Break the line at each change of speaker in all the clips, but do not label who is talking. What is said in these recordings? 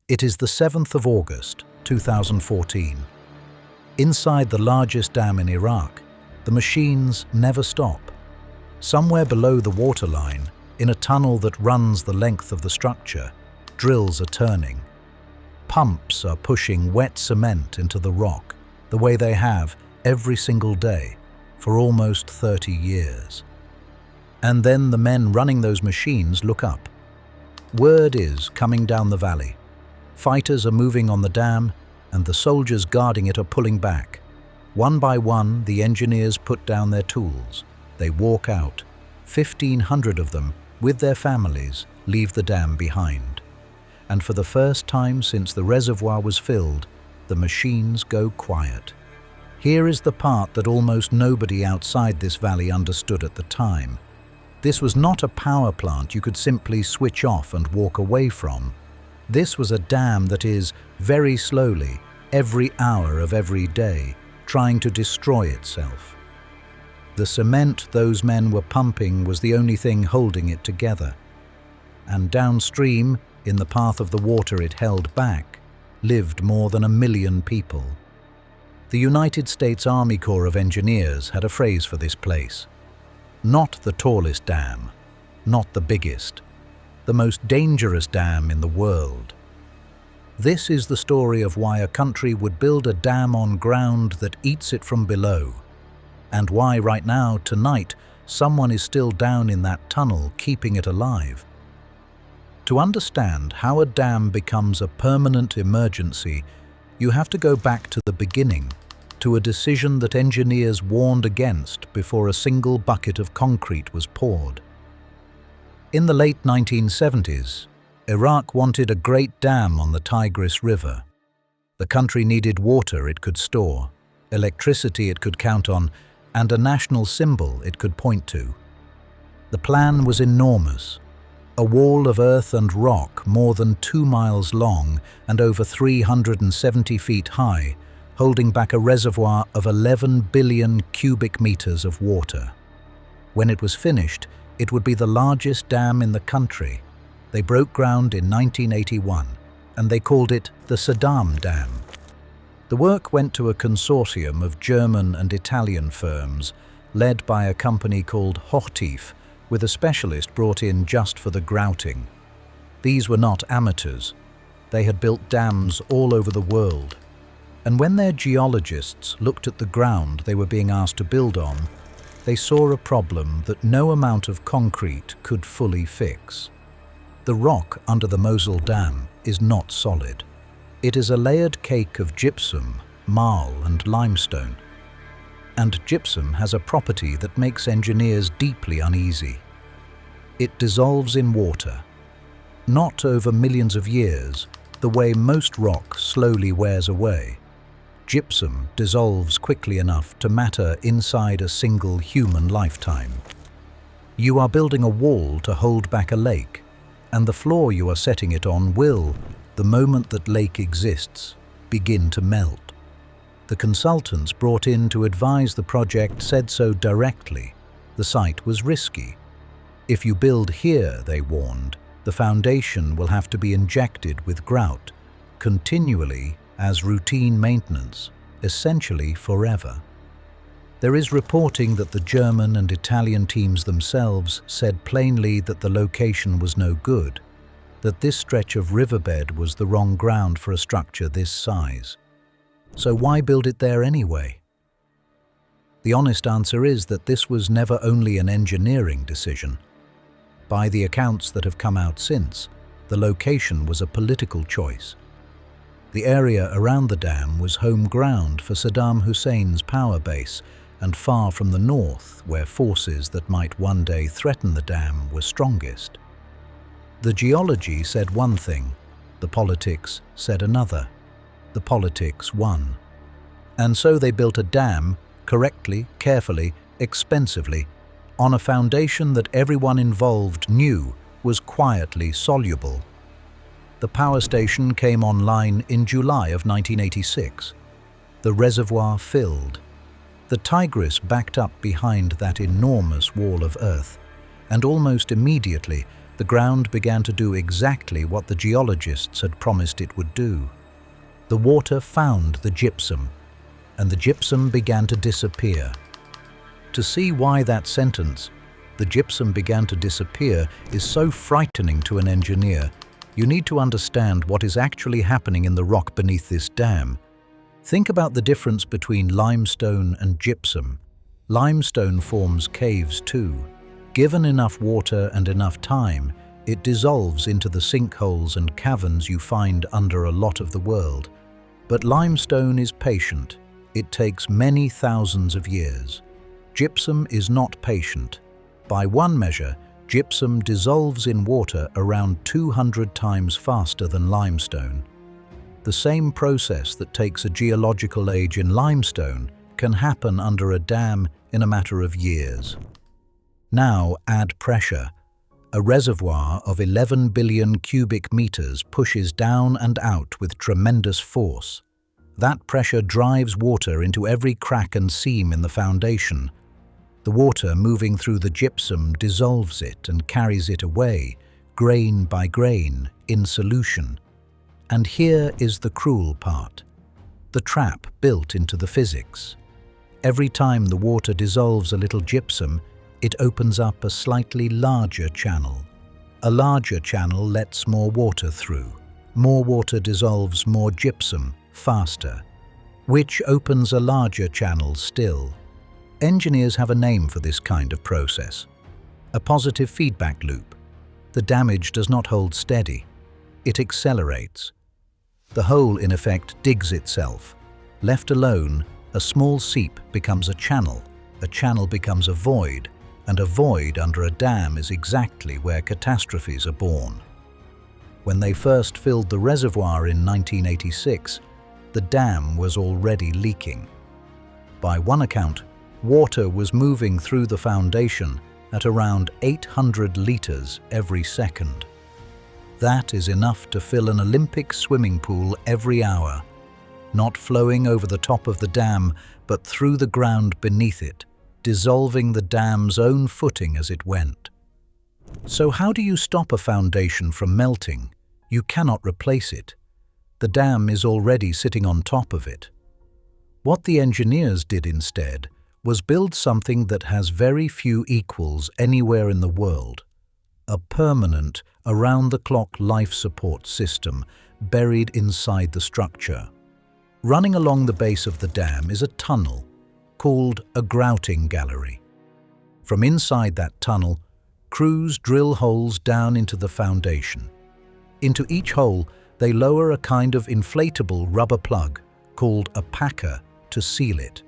It is the 7th of August, 2014. Inside the largest dam in Iraq, the machines never stop. Somewhere below the waterline, in a tunnel that runs the length of the structure, drills are turning. Pumps are pushing wet cement into the rock, the way they have every single day for almost 30 years. And then the men running those machines look up. Word is coming down the valley. Fighters are moving on the dam, and the soldiers guarding it are pulling back. One by one, the engineers put down their tools. They walk out. 1,500 of them, with their families, leave the dam behind. And for the first time since the reservoir was filled, the machines go quiet. Here is the part that almost nobody outside this valley understood at the time. This was not a power plant you could simply switch off and walk away from. This was a dam that is, very slowly, every hour of every day, trying to destroy itself. The cement those men were pumping was the only thing holding it together. And downstream, in the path of the water it held back, lived more than 1 million people. The United States Army Corps of Engineers had a phrase for this place. Not the tallest dam, not the biggest, the most dangerous dam in the world. This is the story of why a country would build a dam on ground that eats it from below, and why right now, tonight, someone is still down in that tunnel keeping it alive. To understand how a dam becomes a permanent emergency, you have to go back to the beginning, to a decision that engineers warned against before a single bucket of concrete was poured. In the late 1970s, Iraq wanted a great dam on the Tigris River. The country needed water it could store, electricity it could count on, and a national symbol it could point to. The plan was enormous. A wall of earth and rock more than 2 miles long and over 370 feet high, holding back a reservoir of 11 billion cubic meters of water. When it was finished, it would be the largest dam in the country. They broke ground in 1981, and they called it the Saddam Dam. The work went to a consortium of German and Italian firms, led by a company called Hochtief, with a specialist brought in just for the grouting. These were not amateurs. They had built dams all over the world. And when their geologists looked at the ground they were being asked to build on, they saw a problem that no amount of concrete could fully fix. The rock under the Mosul Dam is not solid. It is a layered cake of gypsum, marl, and limestone. And gypsum has a property that makes engineers deeply uneasy. It dissolves in water. Not over millions of years, the way most rock slowly wears away. Gypsum dissolves quickly enough to matter inside a single human lifetime. You are building a wall to hold back a lake, and the floor you are setting it on will, the moment that lake exists, begin to melt. The consultants brought in to advise the project said so directly. The site was risky. If you build here, they warned, the foundation will have to be injected with grout, continually as routine maintenance, essentially forever. There is reporting that the German and Italian teams themselves said plainly that the location was no good, that this stretch of riverbed was the wrong ground for a structure this size. So why build it there anyway? The honest answer is that this was never only an engineering decision. By the accounts that have come out since, the location was a political choice. The area around the dam was home ground for Saddam Hussein's power base and far from the north, where forces that might one day threaten the dam were strongest. The geology said one thing, the politics said another. The politics won. And so they built a dam, correctly, carefully, expensively, on a foundation that everyone involved knew was quietly soluble. The power station came online in July of 1986. The reservoir filled. The Tigris backed up behind that enormous wall of earth, and almost immediately, the ground began to do exactly what the geologists had promised it would do. The water found the gypsum, and the gypsum began to disappear. To see why that sentence, "the gypsum began to disappear," is so frightening to an engineer, you need to understand what is actually happening in the rock beneath this dam. Think about the difference between limestone and gypsum. Limestone forms caves too. Given enough water and enough time, it dissolves into the sinkholes and caverns you find under a lot of the world. But limestone is patient. It takes many thousands of years. Gypsum is not patient. By one measure, gypsum dissolves in water around 200 times faster than limestone. The same process that takes a geological age in limestone can happen under a dam in a matter of years. Now add pressure. A reservoir of 11 billion cubic meters pushes down and out with tremendous force. That pressure drives water into every crack and seam in the foundation. The water moving through the gypsum dissolves it and carries it away, grain by grain, in solution. And here is the cruel part, the trap built into the physics. Every time the water dissolves a little gypsum, it opens up a slightly larger channel. A larger channel lets more water through. More water dissolves more gypsum faster, which opens a larger channel still. Engineers have a name for this kind of process: a positive feedback loop. The damage does not hold steady. It accelerates. The hole, in effect, digs itself. Left alone, a small seep becomes a channel becomes a void, and a void under a dam is exactly where catastrophes are born. When they first filled the reservoir in 1986, the dam was already leaking. By one account, water was moving through the foundation at around 800 liters every second. That is enough to fill an Olympic swimming pool every hour, not flowing over the top of the dam, but through the ground beneath it, dissolving the dam's own footing as it went. So how do you stop a foundation from melting? You cannot replace it. The dam is already sitting on top of it. What the engineers did instead was build something that has very few equals anywhere in the world: a permanent, around-the-clock life support system buried inside the structure. Running along the base of the dam is a tunnel called a grouting gallery. From inside that tunnel, crews drill holes down into the foundation. Into each hole, they lower a kind of inflatable rubber plug called a packer to seal it.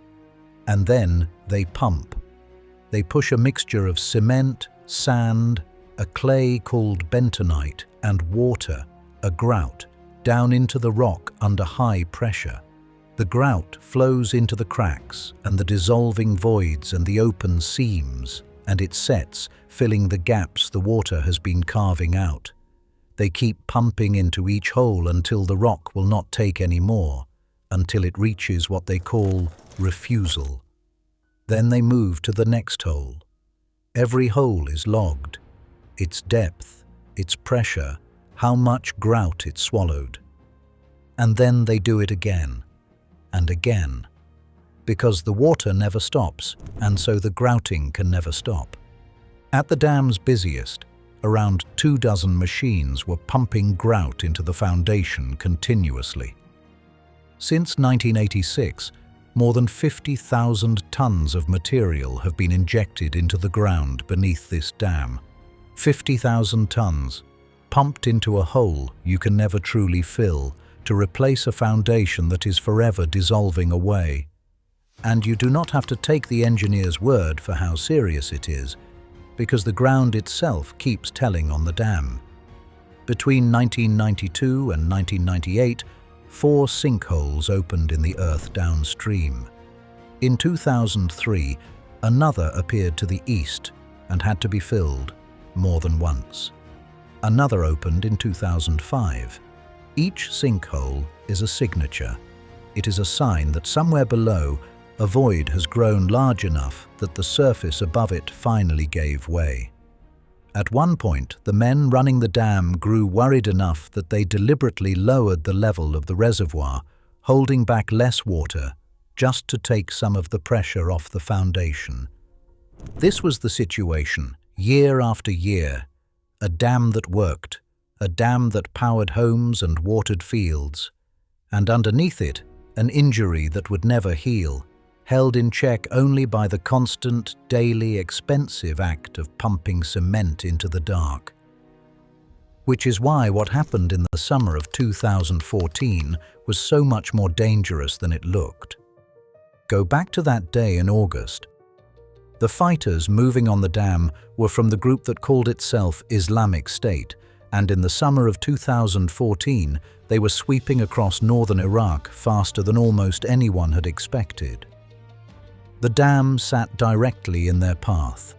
And then they pump. They push a mixture of cement, sand, a clay called bentonite, and water, a grout, down into the rock under high pressure. The grout flows into the cracks and the dissolving voids and the open seams, and it sets, filling the gaps the water has been carving out. They keep pumping into each hole until the rock will not take any more, until it reaches what they call refusal. Then they move to the next hole. Every hole is logged: its depth, its pressure, how much grout it swallowed. And then they do it again and again, because the water never stops, and so the grouting can never stop. At the dam's busiest, around 24 machines were pumping grout into the foundation continuously. Since 1986, more than 50,000 tons of material have been injected into the ground beneath this dam. 50,000 tons, pumped into a hole you can never truly fill, to replace a foundation that is forever dissolving away. And you do not have to take the engineer's word for how serious it is, because the ground itself keeps telling on the dam. Between 1992 and 1998, 4 sinkholes opened in the earth downstream. In 2003, another appeared to the east and had to be filled more than once. Another opened in 2005. Each sinkhole is a signature. It is a sign that somewhere below, a void has grown large enough that the surface above it finally gave way. At one point, the men running the dam grew worried enough that they deliberately lowered the level of the reservoir, holding back less water, just to take some of the pressure off the foundation. This was the situation, year after year. A dam that worked, a dam that powered homes and watered fields, and underneath it, an injury that would never heal, held in check only by the constant, daily, expensive act of pumping cement into the dark. Which is why what happened in the summer of 2014 was so much more dangerous than it looked. Go back to that day in August. The fighters moving on the dam were from the group that called itself Islamic State, and in the summer of 2014 they were sweeping across northern Iraq faster than almost anyone had expected. The dam sat directly in their path.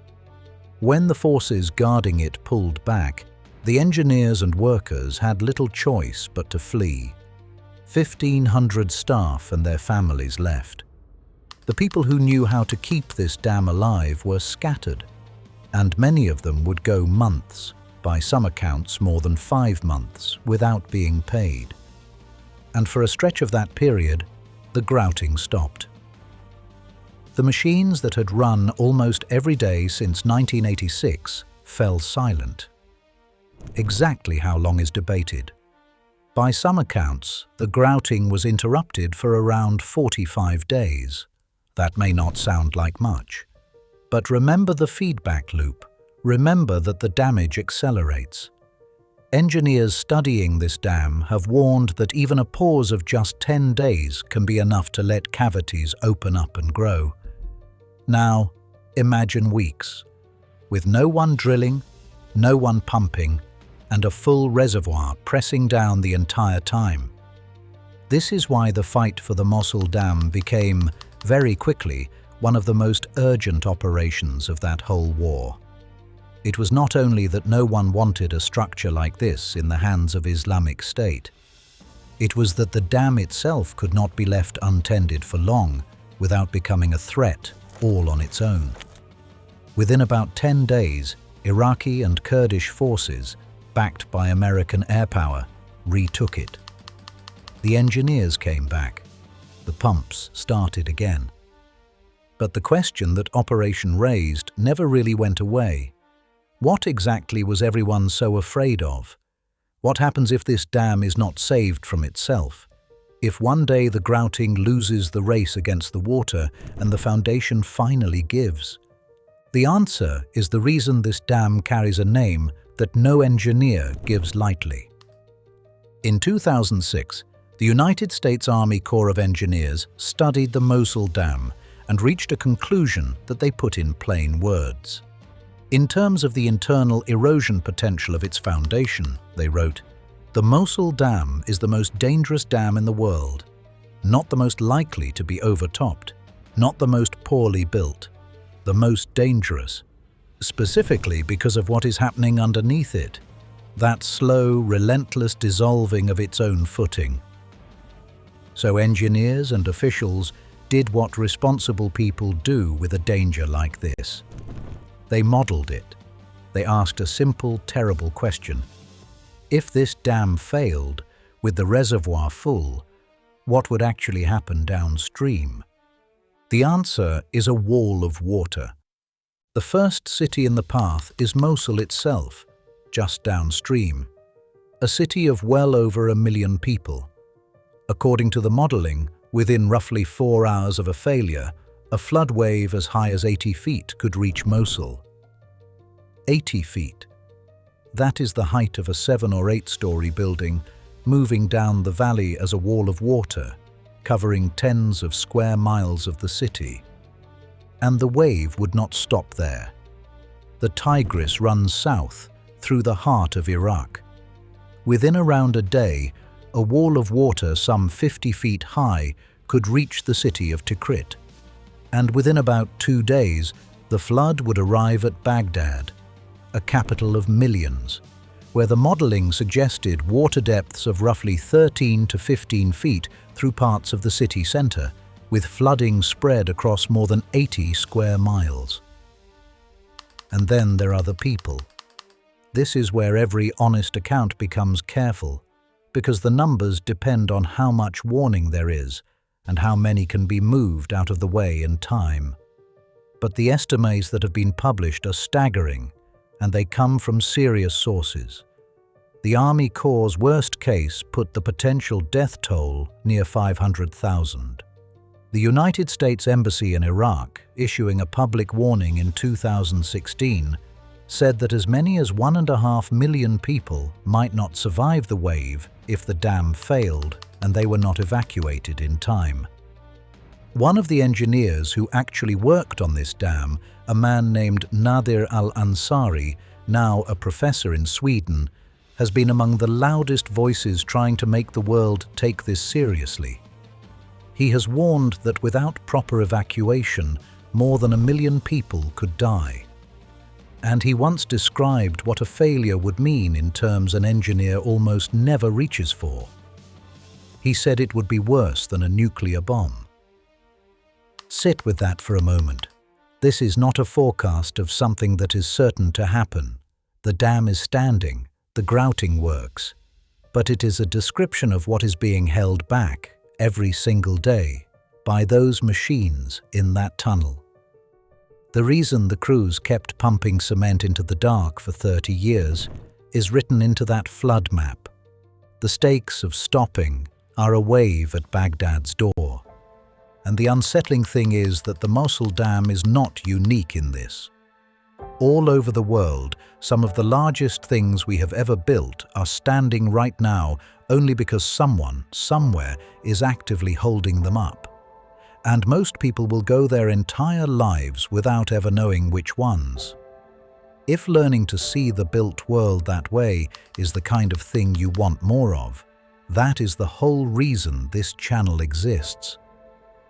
When the forces guarding it pulled back, the engineers and workers had little choice but to flee. 1,500 staff and their families left. The people who knew how to keep this dam alive were scattered, and many of them would go months, by some accounts more than 5 months, without being paid. And for a stretch of that period, the grouting stopped. The machines that had run almost every day since 1986 fell silent. Exactly how long is debated. By some accounts, the grouting was interrupted for around 45 days. That may not sound like much. But remember the feedback loop. Remember that the damage accelerates. Engineers studying this dam have warned that even a pause of just 10 days can be enough to let cavities open up and grow. Now, imagine weeks, with no one drilling, no one pumping, and a full reservoir pressing down the entire time. This is why the fight for the Mosul Dam became, very quickly, one of the most urgent operations of that whole war. It was not only that no one wanted a structure like this in the hands of Islamic State. It was that the dam itself could not be left untended for long without becoming a threat all on its own. Within about 10 days, Iraqi and Kurdish forces, backed by American air power, retook it. The engineers came back. The pumps started again. But the question that Operation raised never really went away. What exactly was everyone so afraid of? What happens if this dam is not saved from itself? If one day the grouting loses the race against the water and the foundation finally gives? The answer is the reason this dam carries a name that no engineer gives lightly. In 2006, the United States Army Corps of Engineers studied the Mosul Dam and reached a conclusion that they put in plain words. In terms of the internal erosion potential of its foundation, they wrote, "The Mosul Dam is the most dangerous dam in the world, not the most likely to be overtopped, not the most poorly built, the most dangerous, specifically because of what is happening underneath it, that slow, relentless dissolving of its own footing." So engineers and officials did what responsible people do with a danger like this. They modeled it. They asked a simple, terrible question. If this dam failed, with the reservoir full, what would actually happen downstream? The answer is a wall of water. The first city in the path is Mosul itself, just downstream. A city of well over 1 million people. According to the modeling, within roughly 4 hours of a failure, a flood wave as high as 80 feet could reach Mosul. 80 feet. That is the height of a 7- or 8-story building, moving down the valley as a wall of water, covering tens of square miles of the city. And the wave would not stop there. The Tigris runs south, through the heart of Iraq. Within around a day, a wall of water some 50 feet high could reach the city of Tikrit. And within about 2 days, the flood would arrive at Baghdad, a capital of millions, where the modeling suggested water depths of roughly 13 to 15 feet through parts of the city center, with flooding spread across more than 80 square miles. And then there are the people. This is where every honest account becomes careful, because the numbers depend on how much warning there is and how many can be moved out of the way in time. But the estimates that have been published are staggering, and they come from serious sources. The Army Corps' worst case put the potential death toll near 500,000. The United States Embassy in Iraq, issuing a public warning in 2016, said that as many as 1.5 million people might not survive the wave if the dam failed and they were not evacuated in time. One of the engineers who actually worked on this dam, a man named Nadir al-Ansari, now a professor in Sweden, has been among the loudest voices trying to make the world take this seriously. He has warned that without proper evacuation, more than 1 million people could die. And he once described what a failure would mean in terms an engineer almost never reaches for. He said it would be worse than a nuclear bomb. Sit with that for a moment. This is not a forecast of something that is certain to happen. The dam is standing, the grouting works, but it is a description of what is being held back every single day by those machines in that tunnel. The reason the crews kept pumping cement into the dark for 30 years is written into that flood map. The stakes of stopping are a wave at Baghdad's door. And the unsettling thing is that the Mosul Dam is not unique in this. All over the world, some of the largest things we have ever built are standing right now only because someone, somewhere, is actively holding them up. And most people will go their entire lives without ever knowing which ones. If learning to see the built world that way is the kind of thing you want more of, that is the whole reason this channel exists.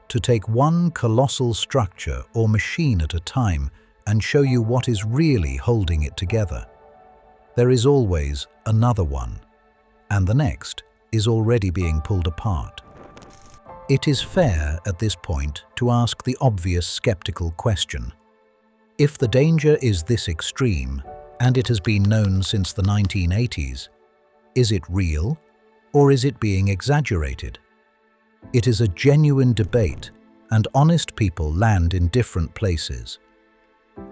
To take one colossal structure or machine at a time and show you what is really holding it together. There is always another one, and the next is already being pulled apart. It is fair at this point to ask the obvious skeptical question. If the danger is this extreme, and it has been known since the 1980s, is it real, or is it being exaggerated? It is a genuine debate, and honest people land in different places.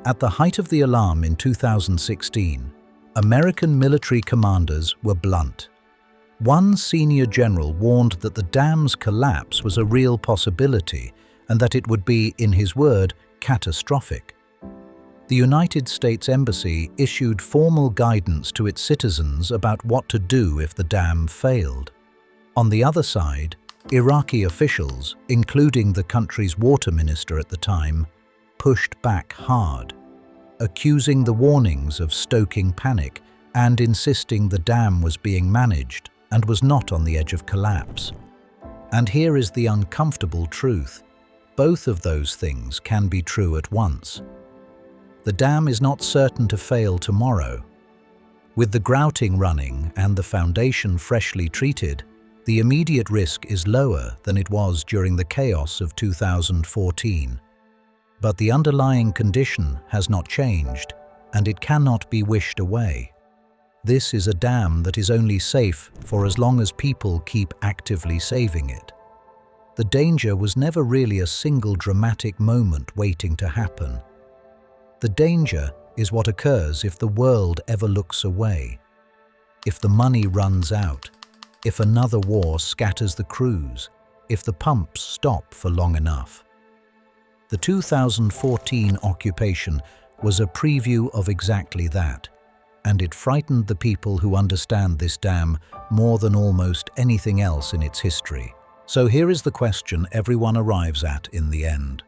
At the height of the alarm in 2016, American military commanders were blunt. One senior general warned that the dam's collapse was a real possibility and that it would be, in his word, catastrophic. The United States Embassy issued formal guidance to its citizens about what to do if the dam failed. On the other side, Iraqi officials, including the country's water minister at the time, pushed back hard, accusing the warnings of stoking panic and insisting the dam was being managed and was not on the edge of collapse. And here is the uncomfortable truth. Both of those things can be true at once. The dam is not certain to fail tomorrow. With the grouting running and the foundation freshly treated, the immediate risk is lower than it was during the chaos of 2014. But the underlying condition has not changed, and it cannot be wished away. This is a dam that is only safe for as long as people keep actively saving it. The danger was never really a single dramatic moment waiting to happen. The danger is what occurs if the world ever looks away, if the money runs out, if another war scatters the crews, if the pumps stop for long enough. The 2014 occupation was a preview of exactly that, and it frightened the people who understand this dam more than almost anything else in its history. So here is the question everyone arrives at in the end.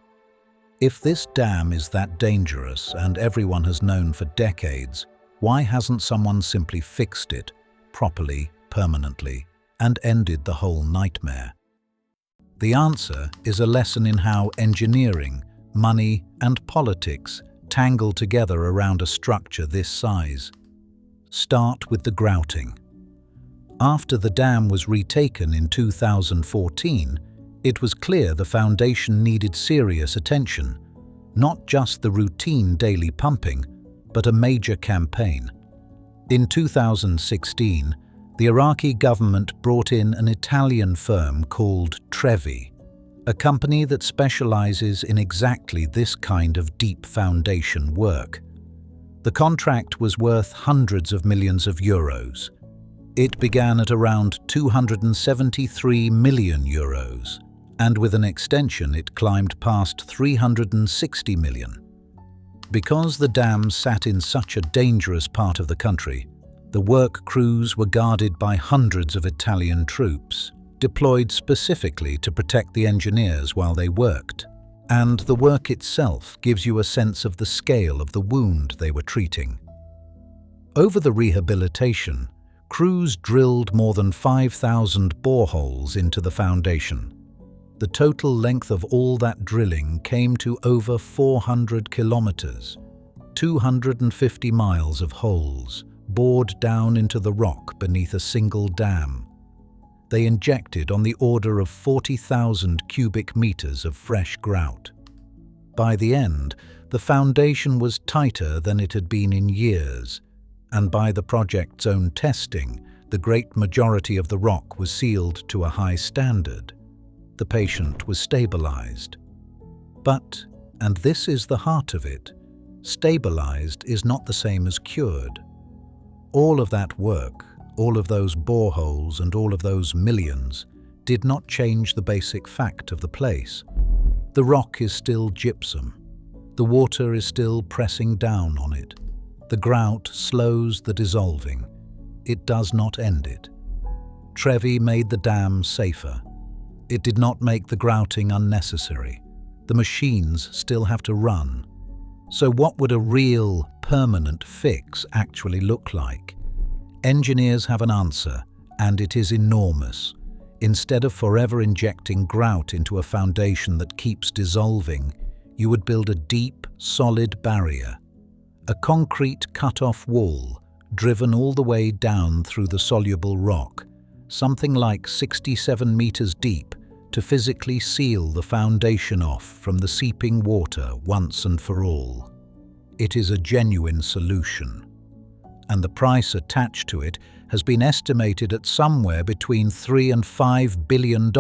If this dam is that dangerous and everyone has known for decades, why hasn't someone simply fixed it properly, permanently, and ended the whole nightmare? The answer is a lesson in how engineering, money, and politics tangle together around a structure this size. Start with the grouting. After the dam was retaken in 2014, it was clear the foundation needed serious attention, not just the routine daily pumping, but a major campaign. In 2016, the Iraqi government brought in an Italian firm called Trevi, a company that specializes in exactly this kind of deep foundation work. The contract was worth hundreds of millions of euros. It began at around 273 million euros, and with an extension it climbed past 360 million. Because the dam sat in such a dangerous part of the country, the work crews were guarded by hundreds of Italian troops, deployed specifically to protect the engineers while they worked. And the work itself gives you a sense of the scale of the wound they were treating. Over the rehabilitation, crews drilled more than 5,000 boreholes into the foundation. The total length of all that drilling came to over 400 kilometers, 250 miles of holes bored down into the rock beneath a single dam. They injected on the order of 40,000 cubic meters of fresh grout. By the end, the foundation was tighter than it had been in years, and by the project's own testing, the great majority of the rock was sealed to a high standard. The patient was stabilized. But, and this is the heart of it, stabilized is not the same as cured. All of that work, all of those boreholes and all of those millions, did not change the basic fact of the place. The rock is still gypsum. The water is still pressing down on it. The grout slows the dissolving. It does not end it. Trevi made the dam safer. It did not make the grouting unnecessary. The machines still have to run. So what would a real, permanent fix actually look like? Engineers have an answer, and it is enormous. Instead of forever injecting grout into a foundation that keeps dissolving, you would build a deep, solid barrier. A concrete cut-off wall, driven all the way down through the soluble rock, something like 67 meters deep, to physically seal the foundation off from the seeping water once and for all. It is a genuine solution, and the price attached to it has been estimated at somewhere between $3 and $5 billion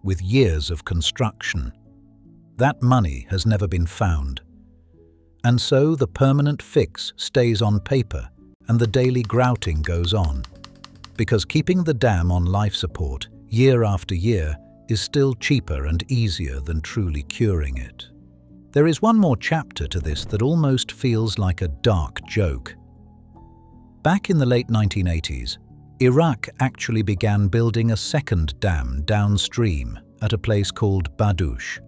with years of construction. That money has never been found. And so the permanent fix stays on paper and the daily grouting goes on, because keeping the dam on life support year after year is still cheaper and easier than truly curing it. There is one more chapter to this that almost feels like a dark joke. Back in the late 1980s, Iraq actually began building a second dam downstream at a place called Badoush.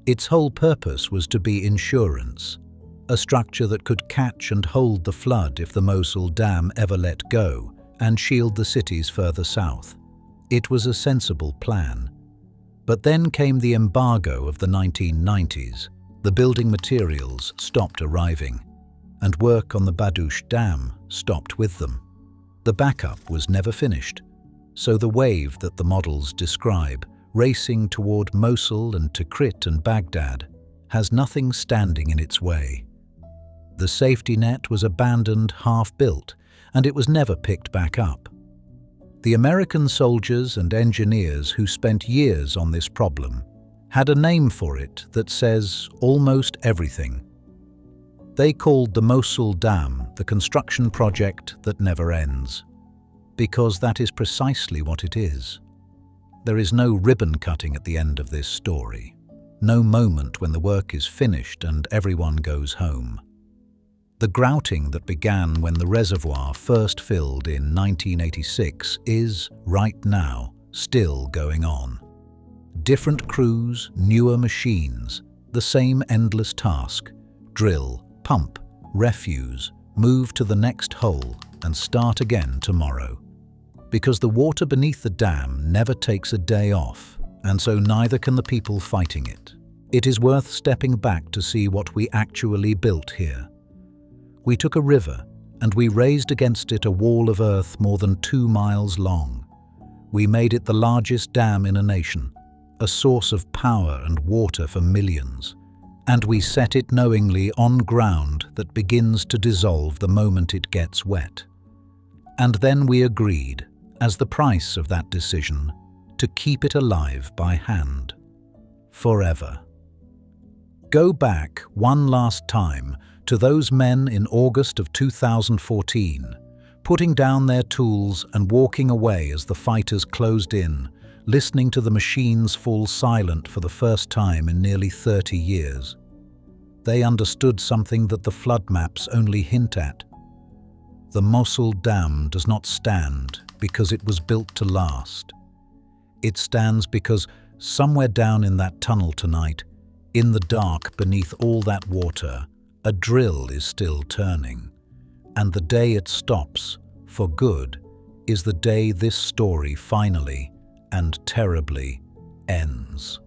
Its whole purpose was to be insurance, a structure that could catch and hold the flood if the Mosul dam ever let go, and shield the cities further south. It was a sensible plan. But then came the embargo of the 1990s. The building materials stopped arriving, and work on the Badoush Dam stopped with them. The backup was never finished, so the wave that the models describe, racing toward Mosul and Tikrit and Baghdad, has nothing standing in its way. The safety net was abandoned half-built, and it was never picked back up. The American soldiers and engineers who spent years on this problem had a name for it that says almost everything. They called the Mosul Dam the construction project that never ends, because that is precisely what it is. There is no ribbon cutting at the end of this story, no moment when the work is finished and everyone goes home. The grouting that began when the reservoir first filled in 1986 is, right now, still going on. Different crews, newer machines, the same endless task: drill, pump, refuse, move to the next hole and start again tomorrow. Because the water beneath the dam never takes a day off, and so neither can the people fighting it. It is worth stepping back to see what we actually built here. We took a river and we raised against it a wall of earth more than 2 miles long. We made it the largest dam in a nation, a source of power and water for millions. And we set it knowingly on ground that begins to dissolve the moment it gets wet. And then we agreed, as the price of that decision, to keep it alive by hand. Forever. Go back one last time to those men in August of 2014, putting down their tools and walking away as the fighters closed in, listening to the machines fall silent for the first time in nearly 30 years. They understood something that the flood maps only hint at. The Mosul Dam does not stand because it was built to last. It stands because somewhere down in that tunnel tonight, in the dark beneath all that water, a drill is still turning. And the day it stops, for good, is the day this story finally and terribly ends.